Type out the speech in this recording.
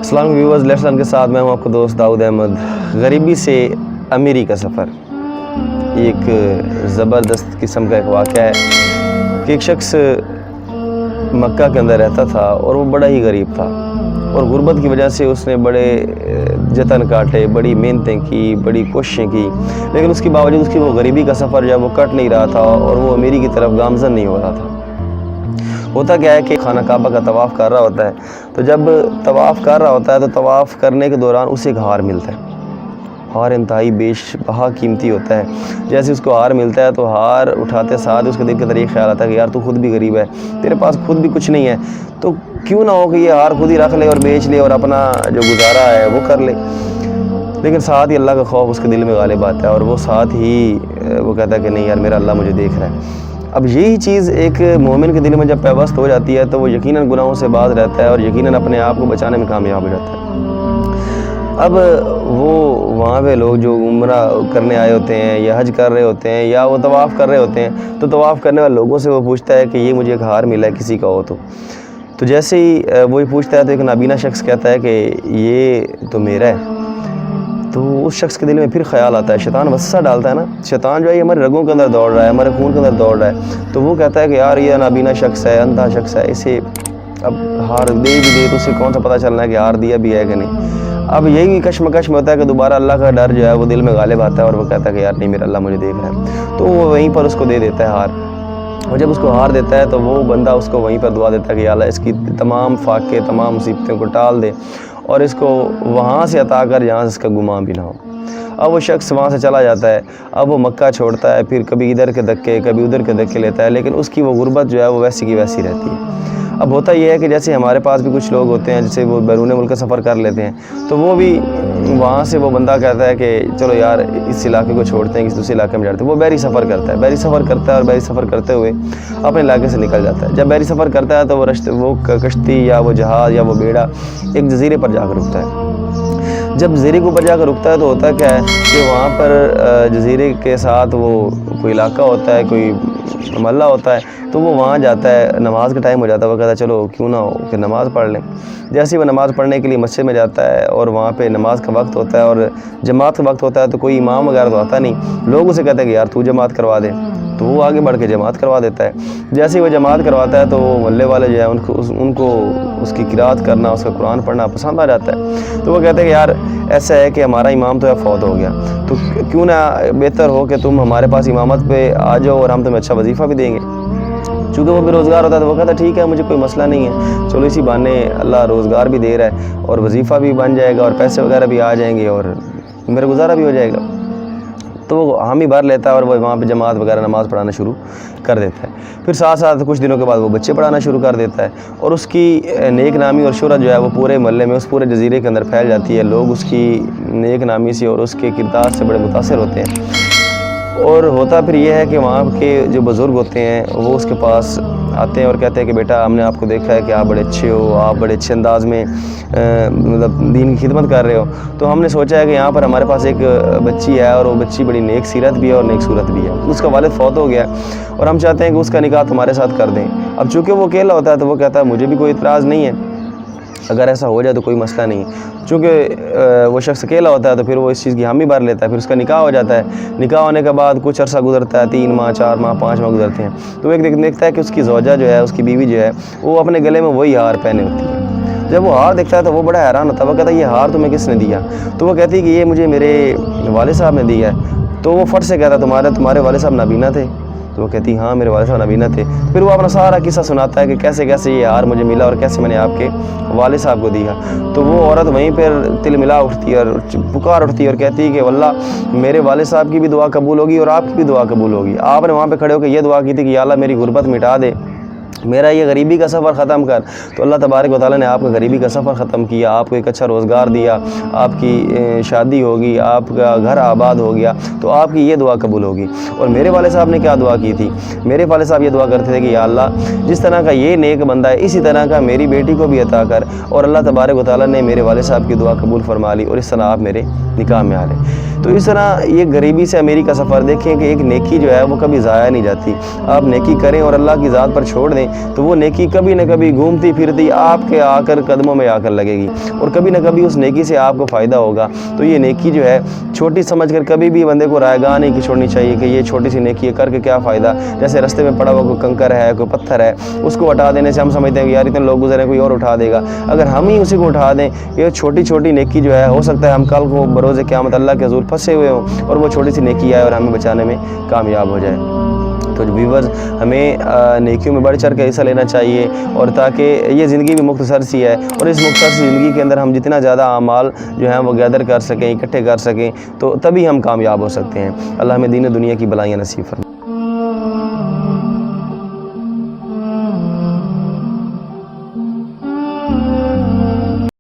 السلام viewers, lesson کے ساتھ میں ہوں آپ کا دوست داؤد احمد۔ غریبی سے امیری کا سفر، یہ ایک زبردست قسم کا ایک واقعہ ہے کہ ایک شخص مکہ کے اندر رہتا تھا اور وہ بڑا ہی غریب تھا، اور غربت کی وجہ سے اس نے بڑے جتن کاٹے، بڑی محنتیں کی، بڑی کوششیں کی، لیکن اس کے باوجود اس کی وہ غریبی کا سفر جو وہ کٹ نہیں رہا تھا اور وہ امیری کی طرف گامزن نہیں ہو رہا تھا۔ ہوتا کیا ہے کہ خانہ کعبہ کا طواف کر رہا ہوتا ہے، تو جب طواف کر رہا ہوتا ہے تو طواف کرنے کے دوران اسے ایک ہار ملتا ہے۔ ہار انتہائی بیش بہا قیمتی ہوتا ہے۔ جیسے اس کو ہار ملتا ہے تو ہار اٹھاتے ساتھ اس کے دل کے اندر یہ خیال آتا ہے کہ یار تو خود بھی غریب ہے، تیرے پاس خود بھی کچھ نہیں ہے، تو کیوں نہ ہو کہ یہ ہار خود ہی رکھ لے اور بیچ لے اور اپنا جو گزارا ہے وہ کر لے۔ لیکن ساتھ ہی اللہ کا خوف اس کے دل میں غالب آتا ہے اور وہ ساتھ ہی وہ کہتا ہے کہ نہیں یار، میرا اللہ مجھے دیکھ رہا ہے۔ اب یہی چیز ایک مومن کے دل میں جب پیوست ہو جاتی ہے تو وہ یقیناً گناہوں سے باز رہتا ہے اور یقیناً اپنے آپ کو بچانے میں کامیاب ہو جاتا ہے۔ اب وہ وہاں پہ لوگ جو عمرہ کرنے آئے ہوتے ہیں یا حج کر رہے ہوتے ہیں یا وہ طواف کر رہے ہوتے ہیں، تو طواف کرنے والے لوگوں سے وہ پوچھتا ہے کہ یہ مجھے ایک ہار ملا ہے، کسی کا ہو تو جیسے ہی وہ پوچھتا ہے تو ایک نابینا شخص کہتا ہے کہ یہ تو میرا ہے۔ تو اس شخص کے دل میں پھر خیال آتا ہے، شیطان وسوسہ ڈالتا ہے نا، شیطان جو ہے یہ ہمارے رگوں کے اندر دوڑ رہا ہے، ہمارے خون کے اندر دوڑ رہا ہے، تو وہ کہتا ہے کہ یار یہ نابینا شخص ہے، اندھا شخص ہے، اسے اب ہار دے بھی دے تو اسے کون سا پتہ چلنا ہے کہ ہار دیا بھی ہے کہ نہیں۔ اب یہی کشمکش میں ہوتا ہے کہ دوبارہ اللہ کا ڈر جو ہے وہ دل میں غالب آتا ہے اور وہ کہتا ہے کہ یار نہیں، میرا اللہ مجھے دیکھ رہا ہے، تو وہ وہیں پر اس کو دے دیتا ہے ہار۔ اور جب اس کو ہار دیتا ہے تو وہ بندہ اس کو وہیں پر دعا دیتا ہے کہ یا اللہ اس کی تمام فاقے، تمام مصیبتوں کو ٹال دے اور اس کو وہاں سے عطا کر جہاں سے اس کا گمان بھی نہ ہو۔ اب وہ شخص وہاں سے چلا جاتا ہے، اب وہ مکہ چھوڑتا ہے، پھر کبھی ادھر کے دھکے کبھی ادھر کے دھکے لیتا ہے، لیکن اس کی وہ غربت جو ہے وہ ویسی کی ویسی رہتی ہے۔ اب ہوتا یہ ہے کہ جیسے ہمارے پاس بھی کچھ لوگ ہوتے ہیں جیسے وہ بیرون ملک کا سفر کر لیتے ہیں، تو وہ بھی وہاں سے وہ بندہ کہتا ہے کہ چلو یار اس علاقے کو چھوڑتے ہیں، کسی دوسرے علاقے میں جاتے ہیں، وہ بحری سفر کرتا ہے، بحری سفر کرتا ہے اور بحری سفر کرتے ہوئے اپنے علاقے سے نکل جاتا ہے۔ جب بحری سفر کرتا ہے تو وہ کشتی یا وہ جہاز یا وہ بیڑا ایک جزیرے پر جا کر رکتا ہے۔ جب جزیرے کے اوپر جا کر رکتا ہے تو ہوتا کیا ہے کہ وہاں پر جزیرے کے ساتھ وہ کوئی علاقہ ہوتا ہے، کوئی محلہ ہوتا ہے، تو وہ وہاں جاتا ہے، نماز کا ٹائم ہو جاتا ہے، وہ کہتا ہے چلو کیوں نہ ہو کہ نماز پڑھ لیں۔ جیسے وہ نماز پڑھنے کے لیے مسجد میں جاتا ہے اور وہاں پہ نماز کا وقت ہوتا ہے اور جماعت کا وقت ہوتا ہے، تو کوئی امام وغیرہ تو آتا نہیں، لوگ اسے کہتے ہیں کہ یار تو جماعت کروا دے، تو وہ آگے بڑھ کے جماعت کروا دیتا ہے۔ جیسے ہی وہ جماعت کرواتا ہے تو وہ محلے والے جو ہیں ان کو اس کی قرات کرنا، اس کا قرآن پڑھنا پسند آ جاتا ہے، تو وہ کہتے ہیں کہ یار ایسا ہے کہ ہمارا امام تو ہے فوت ہو گیا، تو کیوں نہ بہتر ہو کہ تم ہمارے پاس امامت پہ آ جاؤ اور ہم تمہیں اچھا وظیفہ بھی دیں گے۔ چونکہ وہ بے روزگار ہوتا ہے تو وہ کہتا ہے ٹھیک ہے، مجھے کوئی مسئلہ نہیں ہے، چلو اسی بہانے اللہ روزگار بھی دے رہا ہے اور وظیفہ بھی بن جائے گا اور پیسے وغیرہ بھی آ جائیں گے اور میرا گزارا بھی ہو جائے گا۔ تو وہ ہم ہی بھر لیتا ہے اور وہ وہاں پہ جماعت وغیرہ نماز پڑھانا شروع کر دیتا ہے۔ پھر ساتھ ساتھ کچھ دنوں کے بعد وہ بچے پڑھانا شروع کر دیتا ہے اور اس کی نیک نامی اور شہرت جو ہے وہ پورے محلے میں، اس پورے جزیرے کے اندر پھیل جاتی ہے۔ لوگ اس کی نیک نامی سے اور اس کے کردار سے بڑے متاثر ہوتے ہیں، اور ہوتا پھر یہ ہے کہ وہاں کے جو بزرگ ہوتے ہیں وہ اس کے پاس آتے ہیں اور کہتے ہیں کہ بیٹا ہم نے آپ کو دیکھا ہے کہ آپ بڑے اچھے ہو، آپ بڑے اچھے انداز میں مطلب دین کی خدمت کر رہے ہو، تو ہم نے سوچا ہے کہ یہاں پر ہمارے پاس ایک بچی ہے اور وہ بچی بڑی نیک سیرت بھی ہے اور نیک صورت بھی ہے، اس کا والد فوت ہو گیا اور ہم چاہتے ہیں کہ اس کا نکاح تمہارے ساتھ کر دیں۔ اب چونکہ وہ اکیلا ہوتا ہے تو وہ کہتا ہے مجھے بھی کوئی اعتراض نہیں ہے، اگر ایسا ہو جائے تو کوئی مسئلہ نہیں ہے۔ چونکہ وہ شخص اکیلا ہوتا ہے تو پھر وہ اس چیز کی حامی بھر لیتا ہے، پھر اس کا نکاح ہو جاتا ہے۔ نکاح ہونے کے بعد کچھ عرصہ گزرتا ہے، 3 ماہ 4 ماہ 5 ماہ گزرتے ہیں، تو ایک دیکھتا ہے کہ اس کی زوجہ جو ہے، اس کی بیوی جو ہے، وہ اپنے گلے میں وہی ہار پہنے ہوتی ہے۔ جب وہ ہار دیکھتا ہے تو وہ بڑا حیران ہوتا ہے، وہ کہتا ہے یہ ہار تمہیں کس نے دیا؟ تو وہ کہتی ہے کہ یہ مجھے میرے والد صاحب نے دیا ہے۔ تو وہ فٹ سے کہتا ہے تمہارے والد صاحب نابینا تھے؟ تو وہ کہتی ہاں میرے والد صاحب نابینا تھے۔ پھر وہ اپنا سارا قصہ سناتا ہے کہ کیسے کیسے یہ ہار مجھے ملا اور کیسے میں نے آپ کے والد صاحب کو دیا۔ تو وہ عورت وہیں پر تل ملا اٹھتی ہے اور پکار اٹھتی ہے اور کہتی ہے کہ واللہ میرے والد صاحب کی بھی دعا قبول ہوگی اور آپ کی بھی دعا قبول ہوگی۔ آپ نے وہاں پہ کھڑے ہو کے یہ دعا کی تھی کہ یا اللہ میری غربت مٹا دے، میرا یہ غریبی کا سفر ختم کر، تو اللہ تبارک و تعالیٰ نے آپ کا غریبی کا سفر ختم کیا، آپ کو ایک اچھا روزگار دیا، آپ کی شادی ہوگی، آپ کا گھر آباد ہو گیا، تو آپ کی یہ دعا قبول ہوگی۔ اور میرے والد صاحب نے کیا دعا کی تھی؟ میرے والد صاحب یہ دعا کرتے تھے کہ یا اللہ جس طرح کا یہ نیک بندہ ہے اسی طرح کا میری بیٹی کو بھی عطا کر، اور اللہ تبارک و تعالیٰ نے میرے والد صاحب کی دعا قبول فرما لی اور اس طرح آپ میرے نکاح میں آ رہے۔ تو اس طرح یہ غریبی سے امیری کا سفر دیکھیں کہ ایک نیکی جو ہے وہ کبھی ضائع نہیں جاتی۔ آپ نیکی کریں اور اللہ کی ذات پر چھوڑ دیں تو وہ نیکی کبھی نہ کبھی گھومتی پھرتی آپ کے آ کر قدموں میں آ کر لگے گی، اور کبھی نہ کبھی اس نیکی سے آپ کو فائدہ ہوگا۔ تو یہ نیکی جو ہے چھوٹی سمجھ کر کبھی بھی بندے کو رائے گاہ نہیں چھوڑنی چاہیے کہ یہ چھوٹی سی نیکی ہے، کر کے کیا فائدہ۔ جیسے رستے میں پڑا ہوا کوئی کنکر ہے، کوئی پتھر ہے، اس کو ہٹا دینے سے ہم سمجھتے ہیں کہ یار اتنے لوگ گزرے ہیں، کوئی اور اٹھا دے گا۔ اگر ہم ہی اسی کو اٹھا دیں، یہ چھوٹی چھوٹی نیکی جو ہے، ہو سکتا ہے ہم کل کو بروز قیامت اللہ کے حضور پھنسے ہوئے ہوں اور وہ چھوٹی سی نیکی آئے اور ہمیں بچانے میں کامیاب ہو جائے۔ تو ویورز، ہمیں نیکیوں میں بڑھ چڑھ کے حصہ لینا چاہیے، اور تاکہ یہ زندگی بھی مختصر سی ہے، اور اس مختصر سی زندگی کے اندر ہم جتنا زیادہ اعمال جو ہیں وہ گیدر کر سکیں، اکٹھے کر سکیں، تو تبھی ہم کامیاب ہو سکتے ہیں۔ اللہ ہمیں دین و دنیا کی بلائیاں نصیب فرمائے۔